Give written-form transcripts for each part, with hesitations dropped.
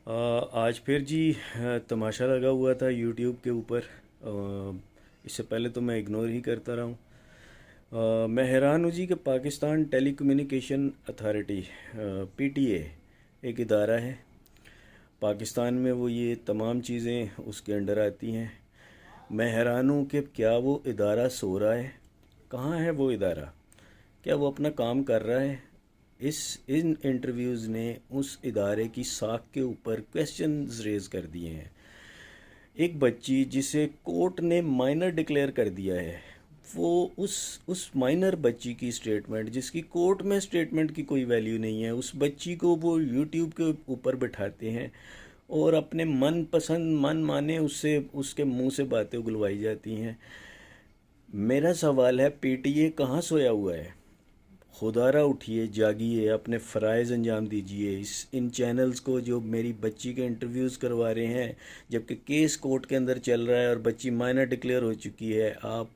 आज फिर जी तमाशा लगा हुआ था यूट्यूब के ऊपर। इससे पहले तो मैं इग्नोर ही करता रहा हूँ। मैं हैरान हूँ जी कि Pakistan telecommunication authority PTA एक इदारा है पाकिस्तान में, वो ये तमाम चीज़ें उसके अंडर आती हैं। मैं हैरान हूँ कि क्या वो इदारा सो रहा है? कहाँ है वो इदारा? क्या वो अपना काम कर रहा है? इस इन इंटरव्यूज़ ने उस इदारे की साख के ऊपर क्वेश्चंस रेज कर दिए हैं। एक बच्ची जिसे कोर्ट ने माइनर डिक्लेयर कर दिया है, वो उस माइनर बच्ची की स्टेटमेंट, जिसकी कोर्ट में स्टेटमेंट की कोई वैल्यू नहीं है, उस बच्ची को वो यूट्यूब के ऊपर बिठाते हैं और अपने मन पसंद मन माने उससे उसके मुंह से बातें उगलवाई जाती हैं। मेरा सवाल है, पीटीए कहाँ सोया हुआ है? खुदारा उठिए, जागिए, अपने फ़राइज़ अंजाम दीजिए। इन चैनल्स को जो मेरी बच्ची के इंटरव्यूज़ करवा रहे हैं, जबकि केस कोर्ट के अंदर चल रहा है और बच्ची माइनर डिक्लेयर हो चुकी है, आप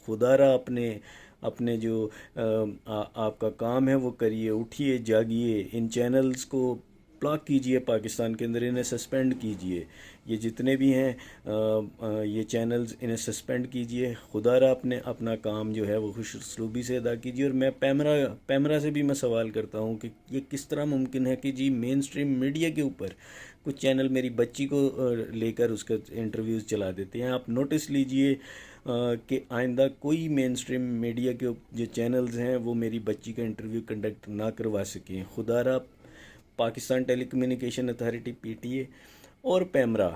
खुदारा अपने अपने जो आपका काम है वो करिए। उठिए, जागिए, इन चैनल्स को ब्लॉक कीजिए, पाकिस्तान के अंदर इन्हें सस्पेंड कीजिए। ये जितने भी हैं ये चैनल्स, इन्हें सस्पेंड कीजिए। खुदारा अपना काम जो है वो खुश उसलूबी से अदा कीजिए। और मैं पैमरा से भी मैं सवाल करता हूँ कि ये किस तरह मुमकिन है कि जी मेन स्ट्रीम मीडिया के ऊपर कुछ चैनल मेरी बच्ची को लेकर उसका इंटरव्यूज़ चला देते हैं। आप नोटिस लीजिए कि आइंदा कोई मेन स्ट्रीम मीडिया के जो चैनल्स हैं वो मेरी बच्ची का इंटरव्यू कंडक्ट ना करवा सकें। खुदारा Pakistan telecommunication authority PTA और पैमरा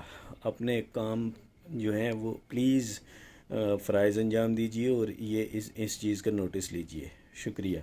अपने काम जो हैं वो प्लीज़ फ़राइज़ अंजाम दीजिए और ये इस चीज़ का नोटिस लीजिए। शुक्रिया।